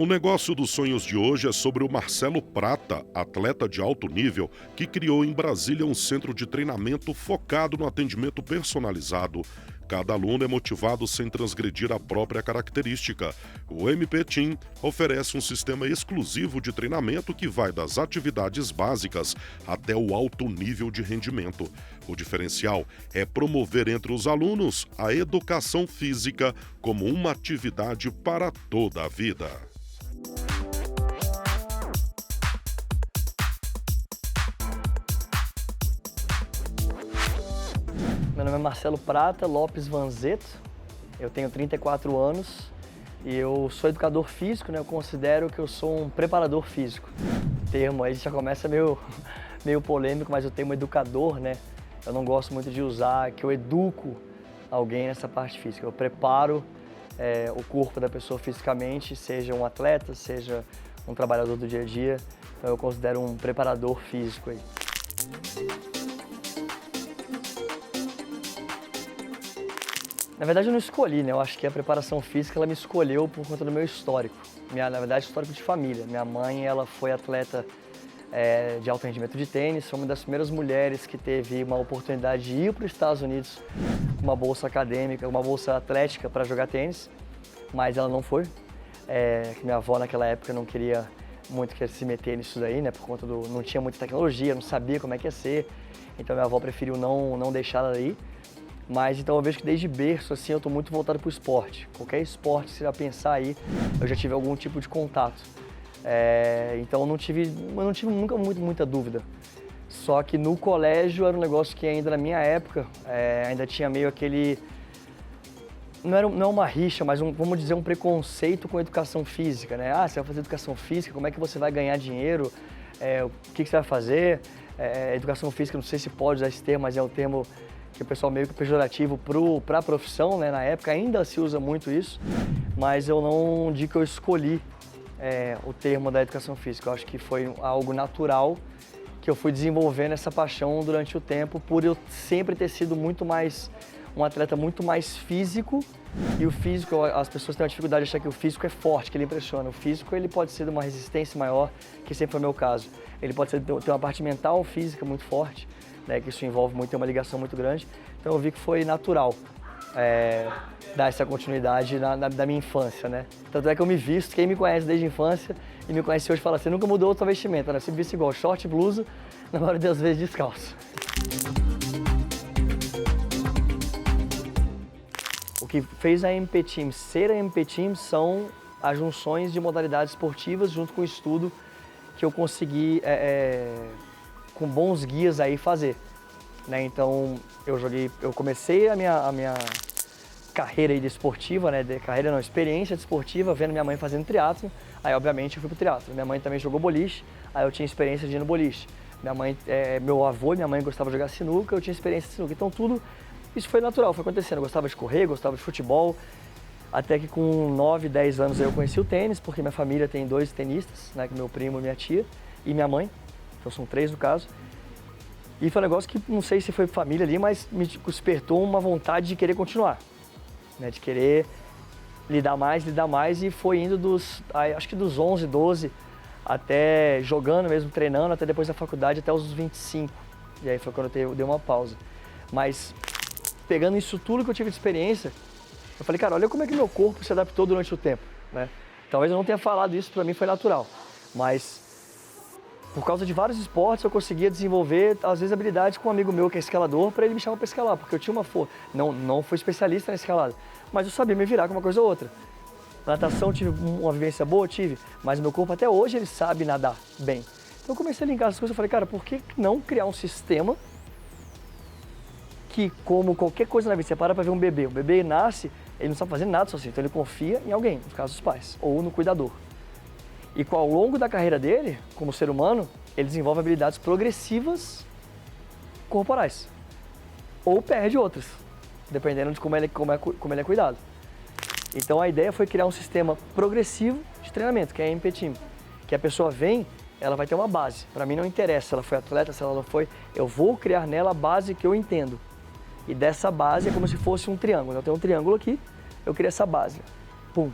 O negócio dos sonhos de hoje é sobre o Marcelo Prata, atleta de alto nível, que criou em Brasília um centro de treinamento focado no atendimento personalizado. Cada aluno é motivado sem transgredir a própria característica. O MP Team oferece um sistema exclusivo de treinamento que vai das atividades básicas até o alto nível de rendimento. O diferencial é promover entre os alunos a educação física como uma atividade para toda a vida. Meu nome é Marcelo Prata Lopes Vanzeto, eu tenho 34 anos e eu sou educador físico, né? Eu considero que eu sou um preparador físico. O termo aí já começa meio polêmico, mas o termo educador, né? Eu não gosto muito de usar que eu educo alguém nessa parte física. Eu preparo o corpo da pessoa fisicamente, seja um atleta, seja um trabalhador do dia a dia. Então eu considero um preparador físico aí. Na verdade eu não escolhi, né? Eu acho que a preparação física ela me escolheu por conta do meu histórico. Na verdade, histórico de família. Minha mãe, ela foi atleta de alto rendimento de tênis, foi uma das primeiras mulheres que teve uma oportunidade de ir para os Estados Unidos com uma bolsa acadêmica, uma bolsa atlética para jogar tênis, mas ela não foi. Minha avó naquela época não queria muito se meter nisso daí, né? Por conta não tinha muita tecnologia, não sabia como é que ia ser, então minha avó preferiu não deixar ela ir. Mas então eu vejo que desde berço assim eu estou muito voltado para o esporte. Qualquer esporte que você vai pensar aí, eu já tive algum tipo de contato. Então eu não tive nunca muita dúvida. Só que no colégio era um negócio que ainda na minha época ainda tinha meio aquele... Não é uma rixa, mas vamos dizer um preconceito com a educação física, né? Ah, você vai fazer educação física, como é que você vai ganhar dinheiro? O que você vai fazer? Educação física, não sei se pode usar esse termo, mas é um termo que o pessoal meio que pejorativo para a profissão, né? Na época ainda se usa muito isso, mas eu não digo que eu escolhi o termo da educação física. Eu acho que foi algo natural que eu fui desenvolvendo essa paixão durante o tempo, por eu sempre ter sido um atleta muito mais físico. E o físico, as pessoas têm uma dificuldade de achar que o físico é forte, que ele impressiona. O físico ele pode ser de uma resistência maior, que sempre foi o meu caso. Ele pode ter uma parte mental física muito forte, né, que isso envolve tem uma ligação muito grande. Então eu vi que foi natural dar essa continuidade da minha infância, né? Tanto é que eu me visto, quem me conhece desde a infância e me conhece hoje fala assim, nunca mudou a tua vestimenta, né? Sempre visto igual, short, blusa, na maioria das vezes descalço. O que fez a MP Team ser a MP Team são as junções de modalidades esportivas junto com o estudo que eu consegui com bons guias aí fazer, né? Então eu comecei a minha carreira aí esportiva, né? Experiência desportiva, vendo minha mãe fazendo triatlo. Aí obviamente eu fui pro triatlo. Minha mãe também jogou boliche, aí eu tinha experiência de ir no boliche. Meu avô e minha mãe gostavam de jogar sinuca, eu tinha experiência de sinuca. Então tudo isso foi natural, foi acontecendo. Eu gostava de correr, gostava de futebol, até que com 9, 10 anos eu conheci o tênis, porque minha família tem 2 tenistas, né? Que meu primo, minha tia e minha mãe. Então são 3 no caso. E foi um negócio que não sei se foi família ali, mas me despertou uma vontade de querer continuar, né? De querer lidar mais e foi indo acho que dos 11, 12, até jogando mesmo, treinando, até depois da faculdade, até os 25. E aí foi quando eu dei uma pausa. Mas pegando isso tudo que eu tive de experiência, eu falei, cara, olha como é que meu corpo se adaptou durante o tempo, né? Talvez eu não tenha falado isso, pra mim foi natural, mas por causa de vários esportes eu conseguia desenvolver, às vezes, habilidade com um amigo meu que é escalador, para ele me chamar para escalar, porque eu tinha uma força. Não fui especialista na escalada, mas eu sabia me virar com uma coisa ou outra. Na natação tive uma vivência boa, mas meu corpo até hoje ele sabe nadar bem. Então eu comecei a linkar essas coisas e falei, cara, por que não criar um sistema que, como qualquer coisa na vida, você para ver um bebê nasce, ele não sabe fazer nada sozinho, então ele confia em alguém, no caso dos pais, ou no cuidador. E ao longo da carreira dele, como ser humano, ele desenvolve habilidades progressivas corporais. Ou perde outras, dependendo de como ele é cuidado. Então a ideia foi criar um sistema progressivo de treinamento, que é a MP Team. Que a pessoa vem, ela vai ter uma base. Para mim não interessa se ela foi atleta, se ela não foi, eu vou criar nela a base que eu entendo. E dessa base é como se fosse um triângulo. Eu tenho um triângulo aqui, eu criei essa base. Pum.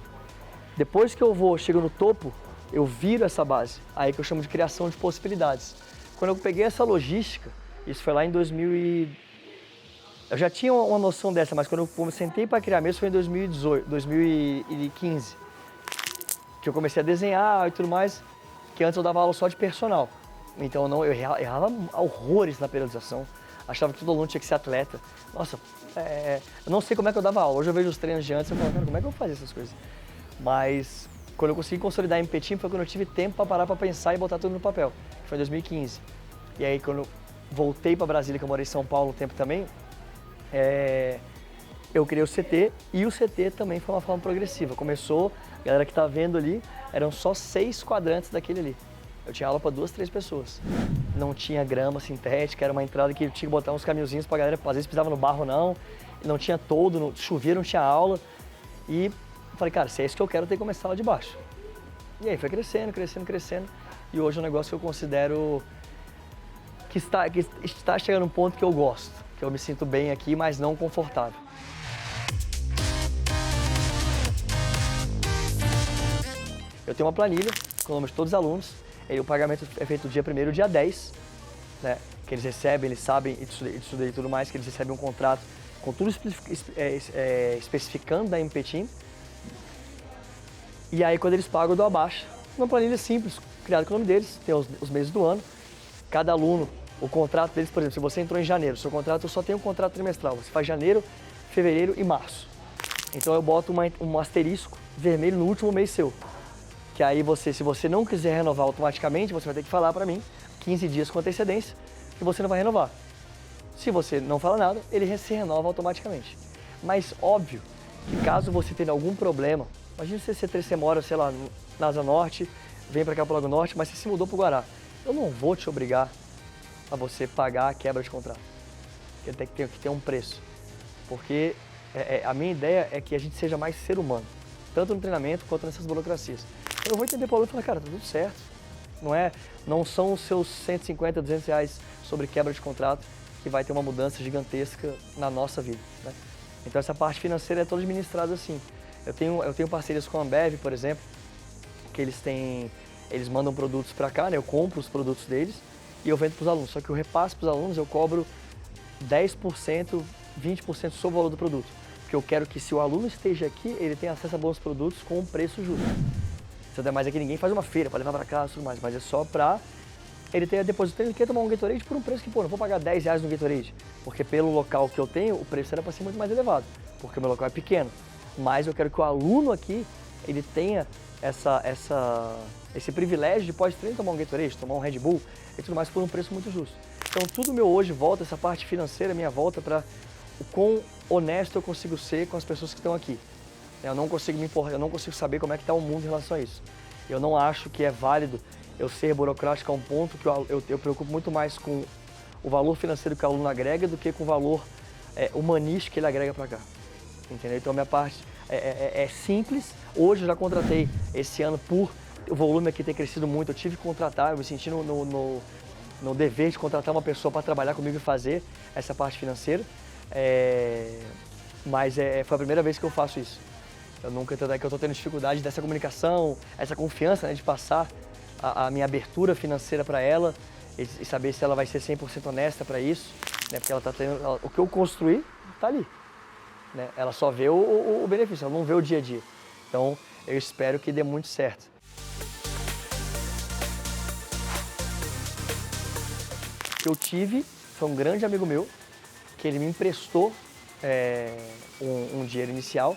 Depois que chego no topo, eu viro essa base, aí que eu chamo de criação de possibilidades. Quando eu peguei essa logística, isso foi lá em 2000 Eu já tinha uma noção dessa, mas quando eu sentei para criar mesmo foi em 2015, que eu comecei a desenhar e tudo mais, que antes eu dava aula só de personal. Então eu errava horrores na periodização, achava que todo aluno tinha que ser atleta. Nossa, eu não sei como é que eu dava aula. Hoje eu vejo os treinos de antes e eu falo, cara, como é que eu fazia essas coisas? Mas quando eu consegui consolidar em Petim foi quando eu tive tempo para parar para pensar e botar tudo no papel, que foi em 2015. E aí quando eu voltei para Brasília, que eu morei em São Paulo um tempo também, eu criei o CT e o CT também foi uma forma progressiva. Começou, a galera que tá vendo ali, eram só 6 quadrantes daquele ali. Eu tinha aula para 2, 3 pessoas. Não tinha grama sintética, era uma entrada que eu tinha que botar uns caminhozinhos pra galera, às vezes pisava no barro não, não tinha todo, chovia, não tinha aula. E falei, cara, se é isso que eu quero, tem que começar lá de baixo. E aí foi crescendo, crescendo, crescendo. E hoje é um negócio que eu considero que está chegando um ponto que eu gosto, que eu me sinto bem aqui, mas não confortável. Eu tenho uma planilha com o nome de todos os alunos, o pagamento é feito dia 1º e dia 10, né, que eles recebem, eles sabem, isso daí e tudo mais, que eles recebem um contrato com tudo especificando da Impetim. E aí quando eles pagam eu dou a baixa. Uma planilha simples, criada com o nome deles, tem os meses do ano. Cada aluno, o contrato deles, por exemplo, se você entrou em janeiro, seu contrato só tem um contrato trimestral, você faz janeiro, fevereiro e março. Então eu boto um asterisco vermelho no último mês seu. Que aí se você não quiser renovar automaticamente, você vai ter que falar para mim, 15 dias com antecedência, que você não vai renovar. Se você não fala nada, ele se renova automaticamente. Mas óbvio que caso você tenha algum problema, imagina você mora, sei lá, na Asa Norte, vem para cá pro Lago Norte, mas você se mudou pro Guará. Eu não vou te obrigar a você pagar a quebra de contrato. Ele tem que ter um preço. Porque a minha ideia é que a gente seja mais ser humano, tanto no treinamento quanto nessas burocracias. Eu vou entender para o aluno e falar, cara, tá tudo certo. Não são os seus 150, 200 reais sobre quebra de contrato que vai ter uma mudança gigantesca na nossa vida, né? Então essa parte financeira é toda administrada assim. Eu tenho parcerias com a Ambev, por exemplo, que eles mandam produtos para cá, né? Eu compro os produtos deles e eu vendo para os alunos. Só que o repasse para os alunos eu cobro 10%, 20% sobre o valor do produto. Porque eu quero que se o aluno esteja aqui, ele tenha acesso a bons produtos com um preço justo. Mas é que ninguém faz uma feira para levar para casa e tudo mais, mas é só para ele ter depois ele quer tomar um Gatorade por um preço que, não vou pagar 10 reais no Gatorade, porque pelo local que eu tenho, o preço era para ser muito mais elevado, porque o meu local é pequeno. Mas eu quero que o aluno aqui, ele tenha esse privilégio de pós-treino tomar um Gatorade, tomar um Red Bull e tudo mais por um preço muito justo. Então tudo meu hoje volta, essa parte financeira minha volta para o quão honesto eu consigo ser com as pessoas que estão aqui. Eu não consigo me importar, eu não consigo saber como é que está o mundo em relação a isso. Eu não acho que é válido eu ser burocrático a um ponto que eu preocupo muito mais com o valor financeiro que o aluno agrega do que com o valor humanístico que ele agrega para cá. Entendeu? Então a minha parte é simples. Hoje eu já contratei esse ano por o volume aqui ter crescido muito. Eu tive que contratar, eu me senti no dever de contratar uma pessoa para trabalhar comigo e fazer essa parte financeira. Mas foi a primeira vez que eu faço isso. Eu nunca, tanto é que eu estou tendo dificuldade dessa comunicação, essa confiança, né, de passar a minha abertura financeira para ela e saber se ela vai ser 100% honesta para isso, né, porque ela tá tendo, o que eu construí está ali, né, ela só vê o benefício, ela não vê o dia a dia. Então eu espero que dê muito certo. O que eu tive foi um grande amigo meu que ele me emprestou um dinheiro inicial.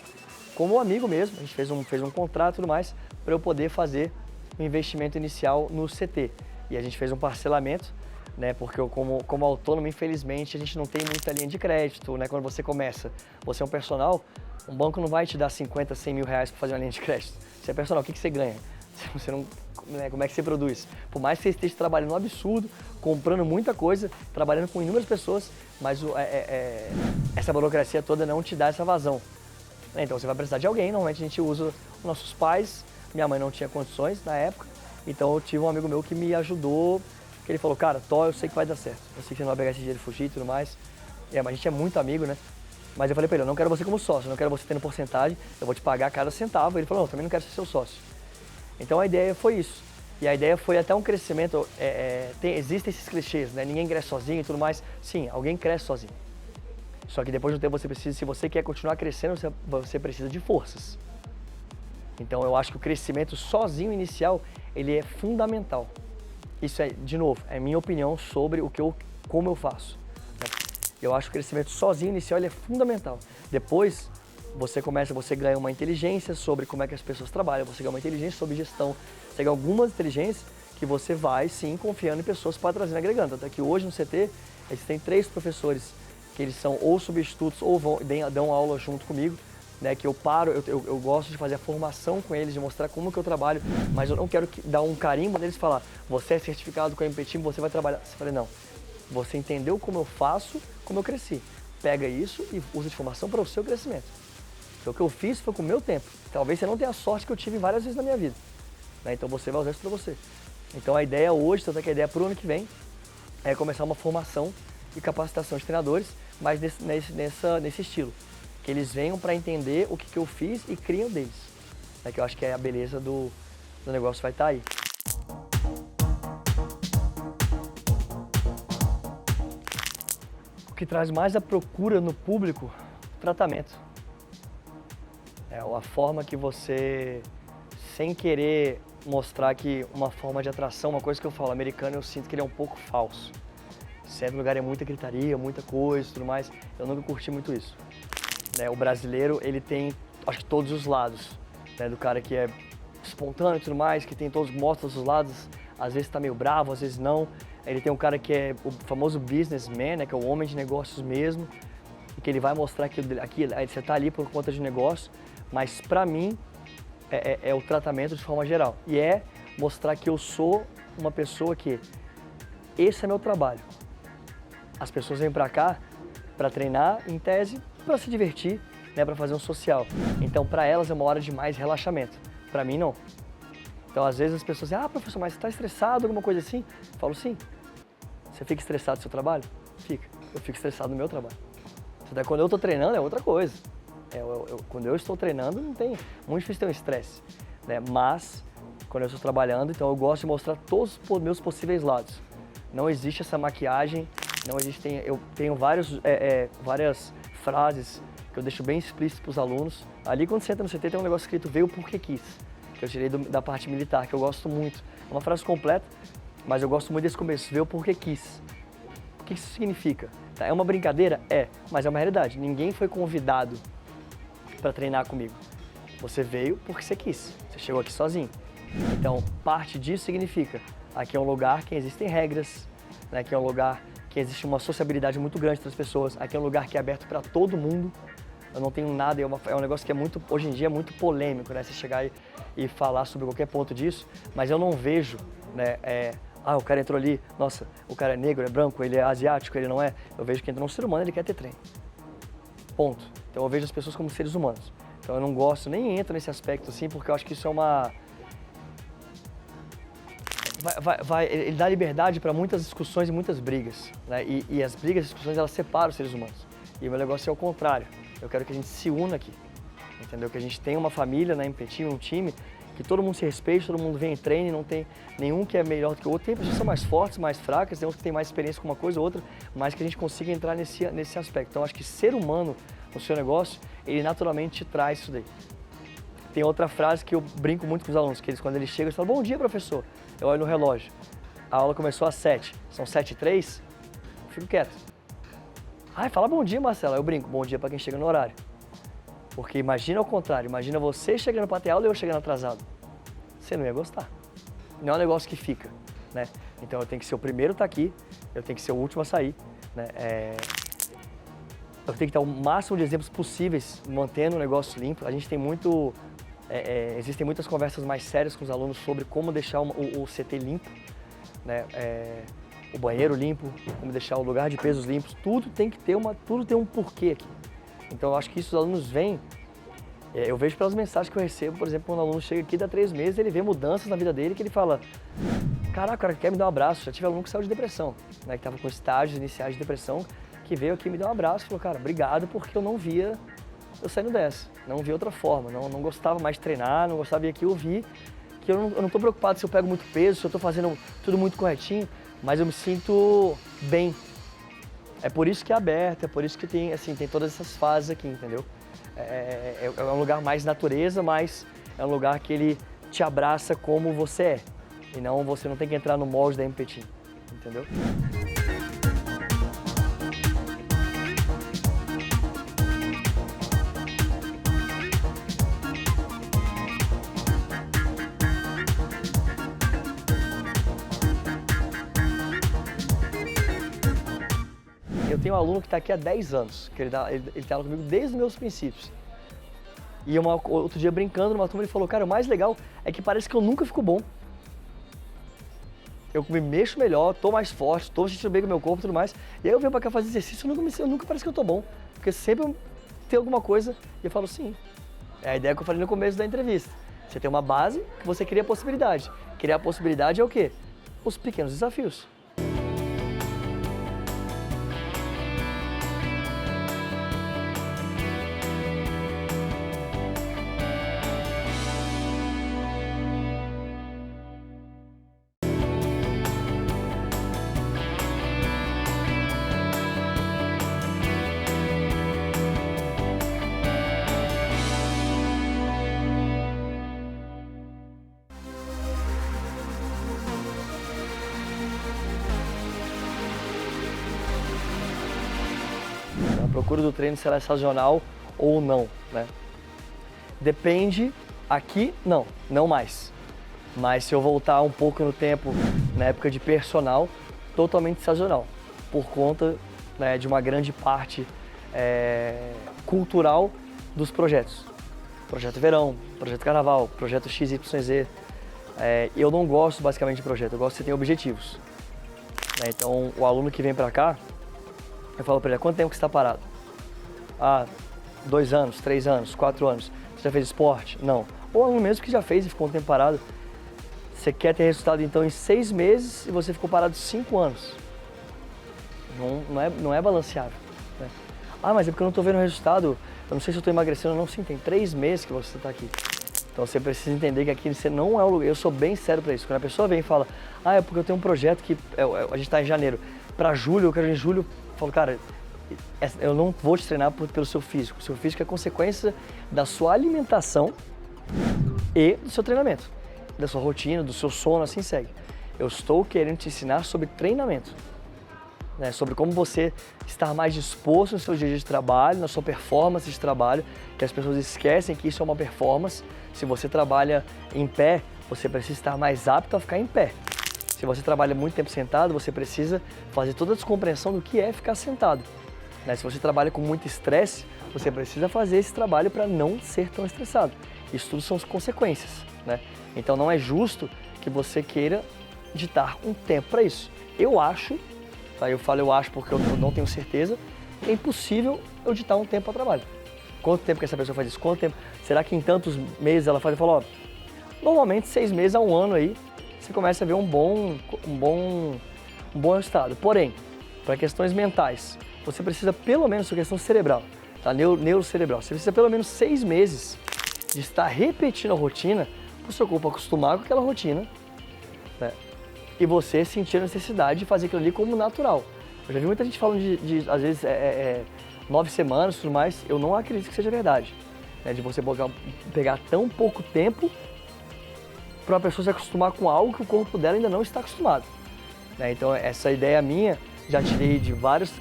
Como amigo mesmo, a gente fez um contrato e tudo mais para eu poder fazer um investimento inicial no CT. E a gente fez um parcelamento, né? Porque eu, como autônomo, infelizmente, a gente não tem muita linha de crédito, né? Quando você começa, você é um personal, um banco não vai te dar 50, 100 mil reais para fazer uma linha de crédito. Você é personal, o que você ganha? Você não, né? Como é que você produz? Por mais que você esteja trabalhando um absurdo, comprando muita coisa, trabalhando com inúmeras pessoas, mas essa burocracia toda não te dá essa vazão. Então você vai precisar de alguém, normalmente a gente usa os nossos pais, minha mãe não tinha condições na época, então eu tive um amigo meu que me ajudou, que ele falou, cara, eu sei que vai dar certo, eu sei que você não vai pegar esse dinheiro e fugir e tudo mais, mas a gente é muito amigo, né? Mas eu falei para ele, eu não quero você como sócio, eu não quero você tendo porcentagem, eu vou te pagar cada centavo. Ele falou, não, eu também não quero ser seu sócio. Então a ideia foi isso. E a ideia foi até um crescimento, existem esses clichês, né? Ninguém cresce sozinho e tudo mais. Sim, alguém cresce sozinho. Só que depois de um tempo você precisa, se você quer continuar crescendo, você precisa de forças. Então eu acho que o crescimento sozinho inicial, ele é fundamental. Isso é, de novo, é minha opinião sobre como eu faço. Eu acho que o crescimento sozinho inicial ele é fundamental. Depois você ganha uma inteligência sobre como é que as pessoas trabalham, você ganha uma inteligência sobre gestão, você ganha algumas inteligências que você vai sim confiando em pessoas para trazer agregando. Até que hoje no CT existem 3 professores que eles são ou substitutos ou dão aula junto comigo, né, que eu gosto de fazer a formação com eles, de mostrar como que eu trabalho, mas eu não quero dar um carimbo neles e falar, você é certificado com a MP Team, você vai trabalhar. Eu falei, não, você entendeu como eu faço, como eu cresci. Pega isso e usa de formação para o seu crescimento. Então o que eu fiz foi com o meu tempo. Talvez você não tenha a sorte que eu tive várias vezes na minha vida, né, então você vai usar isso para você. Então a ideia hoje, tanto é que a ideia para o ano que vem, é começar uma formação e capacitação de treinadores, mas nesse estilo. Que eles venham para entender o que eu fiz e criam deles. É que eu acho que a beleza do negócio vai estar aí. O que traz mais a procura no público, tratamento. É a forma que você, sem querer mostrar que uma forma de atração, uma coisa que eu falo, americano eu sinto que ele é um pouco falso. Certo lugar é muita gritaria, muita coisa e tudo mais, eu nunca curti muito isso. O brasileiro, ele tem, acho que todos os lados, né? Do cara que é espontâneo e tudo mais, que mostra os lados, às vezes tá meio bravo, às vezes não. Ele tem um cara que é o famoso businessman, né? Que é o homem de negócios mesmo, e que ele vai mostrar que você tá ali por conta de negócio, mas pra mim é o tratamento de forma geral. E é mostrar que eu sou uma pessoa que esse é meu trabalho. As pessoas vêm pra cá para treinar, em tese, para se divertir, né, para fazer um social. Então, para elas é uma hora de mais relaxamento. Para mim, não. Então, às vezes as pessoas dizem, professor, mas você está estressado, alguma coisa assim? Eu falo, sim. Você fica estressado do seu trabalho? Fica. Eu fico estressado do meu trabalho. Então, quando eu estou treinando, é outra coisa. Quando eu estou treinando, não tem... Muito difícil ter um estresse, né? Mas, quando eu estou trabalhando, então eu gosto de mostrar todos os meus possíveis lados. Não existe essa maquiagem, não existe... Eu tenho várias frases que eu deixo bem explícito para os alunos. Ali, quando você entra no CT, tem um negócio escrito "Veio porque quis", que eu tirei da parte militar, que eu gosto muito. É uma frase completa, mas eu gosto muito desse começo, "Veio porque quis". O que isso significa? É uma brincadeira? É, mas é uma realidade. Ninguém foi convidado para treinar comigo. Você veio porque você quis, você chegou aqui sozinho. Então, parte disso significa, aqui é um lugar que existem regras, né? Aqui é um lugar que existe uma sociabilidade muito grande entre as pessoas, aqui é um lugar que é aberto para todo mundo. Eu não tenho nada, é um negócio que hoje em dia é muito polêmico, né? Você chegar e falar sobre qualquer ponto disso, mas eu não vejo, né? O cara entrou ali, nossa, o cara é negro, é branco, ele é asiático, ele não é. Eu vejo que entra um ser humano, ele quer ter treino. Ponto. Então eu vejo as pessoas como seres humanos. Então eu não gosto, nem entro nesse aspecto assim, porque eu acho que isso é uma... Ele dá liberdade para muitas discussões e muitas brigas, né? E as brigas e discussões, elas separam os seres humanos. E o meu negócio é o contrário. Eu quero que a gente se una aqui, entendeu? Que a gente tenha uma família na MP Team, um time, que todo mundo se respeite, todo mundo vem e treine, não tem nenhum que é melhor do que o outro. Tem pessoas que são mais fortes, mais fracas, tem uns que têm mais experiência com uma coisa ou outra, mas que a gente consiga entrar nesse aspecto. Então, acho que ser humano no seu negócio, ele naturalmente te traz isso daí. Tem outra frase que eu brinco muito com os alunos, que quando eles chegam, eles falam, "Bom dia, professor." Eu olho no relógio, a aula começou às 7, são 7h03, eu fico quieto. Fala bom dia, Marcelo. Eu brinco, bom dia para quem chega no horário. Porque imagina ao contrário, imagina você chegando para ter aula e eu chegando atrasado. Você não ia gostar. Não é um negócio que fica, né? Então eu tenho que ser o primeiro a estar aqui, eu tenho que ser o último a sair, né? Eu tenho que dar o máximo de exemplos possíveis, mantendo o negócio limpo. A gente tem existem muitas conversas mais sérias com os alunos sobre como deixar o CT limpo, né? O banheiro limpo, como deixar o lugar de pesos limpos, tudo tem um porquê aqui. Então eu acho que isso os alunos veem, eu vejo pelas mensagens que eu recebo, por exemplo, quando um aluno chega aqui, dá 3 meses, ele vê mudanças na vida dele, que ele fala, caraca, o cara quer me dar um abraço. Já tive aluno que saiu de depressão, né, que estava com estágios iniciais de depressão, que veio aqui me deu um abraço e falou, cara, obrigado, porque eu não via eu saindo dessa, não via outra forma, não gostava mais de treinar, não gostava de vir aqui, eu vi que eu não tô preocupado se eu pego muito peso, se eu tô fazendo tudo muito corretinho, mas eu me sinto bem. É por isso que é aberto, é por isso que tem, assim, tem todas essas fases aqui, entendeu? É um lugar mais natureza, mas é um lugar que ele te abraça como você é. E não, você não tem que entrar no molde da MPT, entendeu? Eu tenho um aluno que está aqui há 10 anos, que ele tá comigo desde os meus princípios. E outro dia, brincando numa turma, ele falou, cara, o mais legal é que parece que eu nunca fico bom. Eu me mexo melhor, tô mais forte, tô sentindo bem com o meu corpo e tudo mais. E aí eu venho pra cá fazer exercício e nunca parece que eu tô bom. Porque sempre tem alguma coisa e eu falo, sim. É a ideia que eu falei no começo da entrevista. Você tem uma base que você cria a possibilidade. Criar a possibilidade é o quê? Os pequenos desafios. A procura do treino será sazonal ou não, né? Depende, aqui não mais. Mas se eu voltar um pouco no tempo, na época de personal, totalmente sazonal, por conta, né, de uma grande parte cultural dos projetos. Projeto Verão, Projeto Carnaval, Projeto XYZ. Eu não gosto basicamente de projeto, eu gosto que você tenha objetivos. Né? Então, o aluno que vem para cá, eu falo para ele, há quanto tempo que você está parado? 2 anos, 3 anos, 4 anos. Você já fez esporte? Não. Ou aluno mesmo que já fez e ficou um tempo parado. Você quer ter resultado então em 6 meses e você ficou parado 5 anos. Não é balanceável. Né? Mas é porque eu não estou vendo o resultado, eu não sei se eu estou emagrecendo ou não. Sim, tem 3 meses que você está aqui. Então você precisa entender que aqui você não é o lugar. Eu sou bem sério para isso. Quando a pessoa vem e fala, é porque eu tenho um projeto que a gente está em janeiro. Para julho, eu quero ir em julho. Eu falo, cara, eu não vou te treinar pelo seu físico. O seu físico é consequência da sua alimentação e do seu treinamento, da sua rotina, do seu sono, assim segue. Eu estou querendo te ensinar sobre treinamento, né? Sobre como você estar mais disposto no seu dia de trabalho, na sua performance de trabalho, que as pessoas esquecem que isso é uma performance. Se você trabalha em pé, você precisa estar mais apto a ficar em pé. Se você trabalha muito tempo sentado, você precisa fazer toda a descompreensão do que é ficar sentado. Né? Se você trabalha com muito estresse, você precisa fazer esse trabalho para não ser tão estressado. Isso tudo são as consequências. Né? Então não é justo que você queira ditar um tempo para isso. Eu acho, tá? Eu falo eu acho porque eu não tenho certeza, que é impossível eu ditar um tempo para trabalho. Quanto tempo que essa pessoa faz isso? Quanto tempo? Será que em tantos meses ela faz? Eu falo, normalmente 6 meses a 1 ano aí, você começa a ver um bom resultado. Porém, para questões mentais, você precisa pelo menos, sua questão cerebral, tá? Neurocerebral, você precisa pelo menos 6 meses de estar repetindo a rotina para o seu corpo acostumar com aquela rotina, né? E você sentir a necessidade de fazer aquilo ali como natural. Eu já vi muita gente falando de às vezes, 9 semanas e tudo mais. Eu não acredito que seja verdade, né? De você pegar tão pouco tempo para a pessoa se acostumar com algo que o corpo dela ainda não está acostumado. Né? Então, essa ideia minha, já tirei de vários,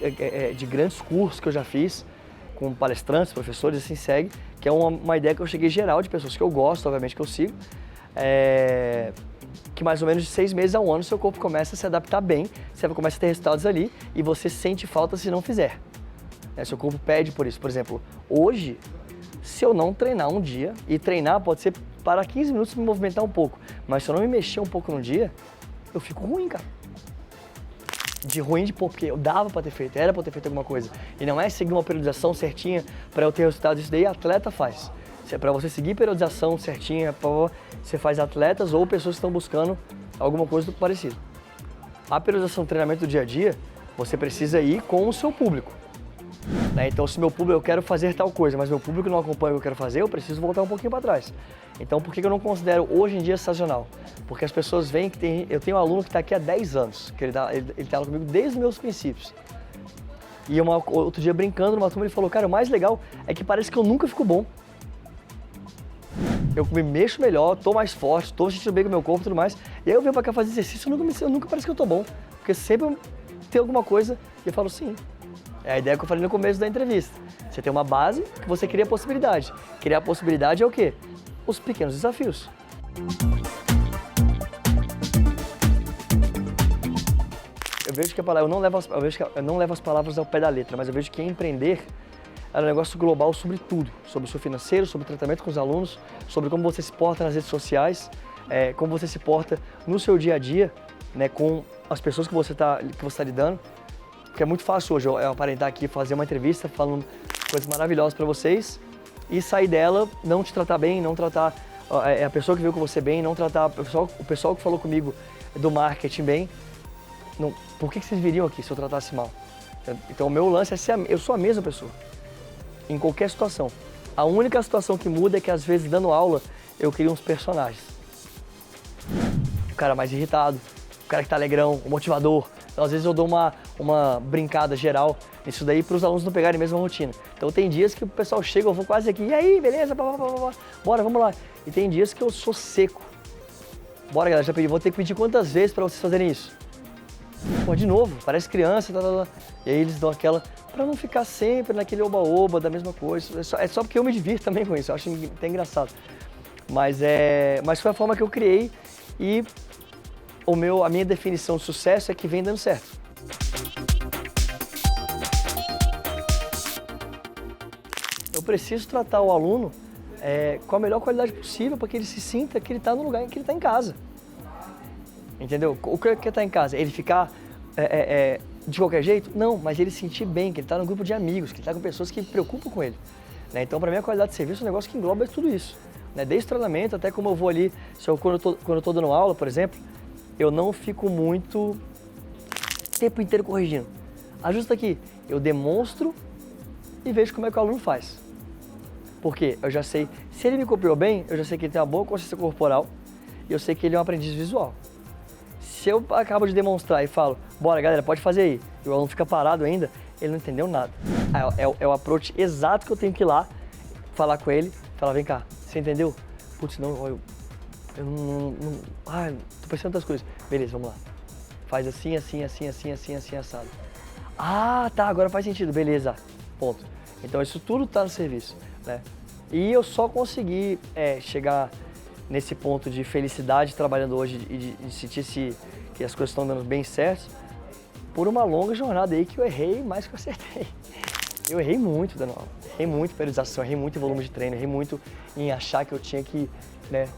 de grandes cursos que eu já fiz, com palestrantes, professores, assim segue, que é uma ideia que eu cheguei geral de pessoas que eu gosto, obviamente, que eu sigo, que mais ou menos de 6 meses a 1 ano, seu corpo começa a se adaptar bem, você começa a ter resultados ali e você sente falta se não fizer. Seu corpo pede por isso. Por exemplo, hoje, se eu não treinar um dia, e treinar pode ser para 15 minutos me movimentar um pouco, mas se eu não me mexer um pouco no dia, eu fico ruim, cara. Porque eu dava para ter feito, era para ter feito alguma coisa. E não é seguir uma periodização certinha para eu ter resultados, isso daí atleta faz. Se é para você seguir periodização certinha, você faz atletas ou pessoas que estão buscando alguma coisa do parecido. A periodização do treinamento do dia a dia, Você precisa ir com o seu público. Né? Então, se meu público, eu quero fazer tal coisa, mas meu público não acompanha o que eu quero fazer, eu preciso voltar um pouquinho para trás. Então, por que eu não considero hoje em dia sazonal? Porque as pessoas veem que eu tenho um aluno que está aqui há 10 anos, que ele está comigo desde os meus princípios. E outro dia, brincando numa turma, ele falou, cara, o mais legal é que parece que eu nunca fico bom. Eu me mexo melhor, tô mais forte, tô sentindo bem com o meu corpo e tudo mais. E aí eu venho pra cá fazer exercício e nunca parece que eu tô bom. Porque sempre tem alguma coisa e eu falo sim. É a ideia que eu falei no começo da entrevista. Você tem uma base que você cria a possibilidade. Criar a possibilidade é o quê? Os pequenos desafios. Eu vejo que eu não levo as palavras ao pé da letra, mas eu vejo que empreender é um negócio global sobre tudo, sobre o seu financeiro, sobre o tratamento com os alunos, sobre como você se porta nas redes sociais, como você se porta no seu dia a dia, né, com as pessoas que você tá lidando. Porque é muito fácil hoje eu aparentar aqui, fazer uma entrevista falando coisas maravilhosas para vocês e sair dela, não te tratar bem, não tratar a pessoa que veio com você bem, não tratar o pessoal que falou comigo do marketing bem. Não, por que vocês viriam aqui se eu tratasse mal? Então o meu lance é eu sou a mesma pessoa, em qualquer situação. A única situação que muda é que às vezes dando aula eu crio uns personagens. O cara mais irritado, o cara que tá alegrão, o motivador. Então às vezes eu dou uma brincada geral nisso daí para os alunos não pegarem a mesma rotina. Então tem dias que o pessoal chega, eu vou quase aqui, e aí, beleza, bora, vamos lá. E tem dias que eu sou seco. Bora galera, já pedi, vou ter que pedir quantas vezes para vocês fazerem isso? Pô, de novo, parece criança, E aí eles dão aquela, pra não ficar sempre naquele oba-oba da mesma coisa. É só porque eu me divirto também com isso, eu acho até engraçado. Mas foi a forma que eu criei e a minha definição de sucesso é que vem dando certo. Eu preciso tratar o aluno com a melhor qualidade possível para que ele se sinta que ele está no lugar em que ele está em casa. Entendeu? O que é estar em casa? Ele ficar de qualquer jeito? Não, mas ele sentir bem, que ele está num grupo de amigos, que ele está com pessoas que se preocupam com ele. Né? Então, para mim, a qualidade de serviço é um negócio que engloba tudo isso. Né? Desde o treinamento até como eu vou ali, quando eu estou dando aula, por exemplo, eu não fico muito o tempo inteiro corrigindo. Ajusta aqui, eu demonstro e vejo como é que o aluno faz. Porque eu já sei, se ele me copiou bem, eu já sei que ele tem uma boa consciência corporal e eu sei que ele é um aprendiz visual. Se eu acabo de demonstrar e falo, bora galera, pode fazer aí, e o aluno fica parado ainda, ele não entendeu nada. É o approach exato que eu tenho que ir lá, falar com ele, falar, vem cá, você entendeu? Putz, não, eu não, tô pensando em outras coisas. Beleza, vamos lá. Faz assim, assado. Ah, tá, agora faz sentido, beleza, ponto. Então isso tudo tá no serviço, né? E eu só consegui chegar nesse ponto de felicidade trabalhando hoje e de sentir que as coisas estão dando bem certo por uma longa jornada aí que eu errei mais que eu acertei. Eu errei muito dando aula, errei muito em periodização, errei muito em volume de treino, errei muito em achar que eu tinha que, né,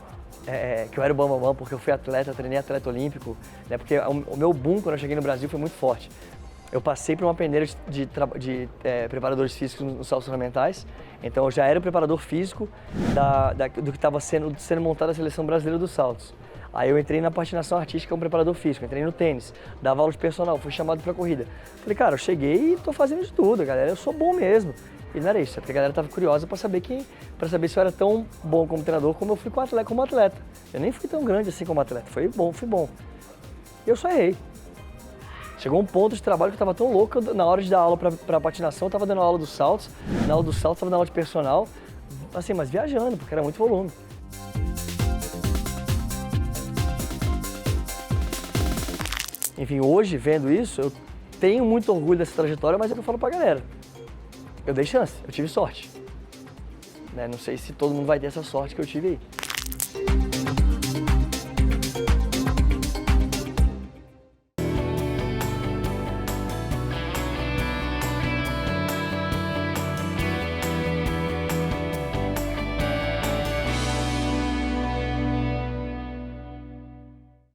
que eu era o bambambam porque eu fui atleta, treinei atleta olímpico, né, porque o meu boom quando eu cheguei no Brasil foi muito forte. Eu passei por uma peneira de preparadores físicos nos saltos ornamentais, então eu já era o preparador físico do que estava sendo montada a seleção brasileira dos saltos. Aí eu entrei na patinação artística como preparador físico, entrei no tênis, dava aula de personal, fui chamado para corrida. Falei, cara, eu cheguei e tô fazendo de tudo, galera, eu sou bom mesmo. E não era isso, é porque a galera tava curiosa para saber se eu era tão bom como treinador como eu fui como atleta. Eu nem fui tão grande assim como atleta, fui bom. E eu só errei. Chegou um ponto de trabalho que eu estava tão louco, na hora de dar aula para patinação, eu estava dando aula dos saltos, na aula dos saltos estava dando aula de personal, assim, mas viajando, porque era muito volume. Enfim, hoje, vendo isso, eu tenho muito orgulho dessa trajetória, mas é o que eu falo pra galera. Eu dei chance, eu tive sorte. Né? Não sei se todo mundo vai ter essa sorte que eu tive aí.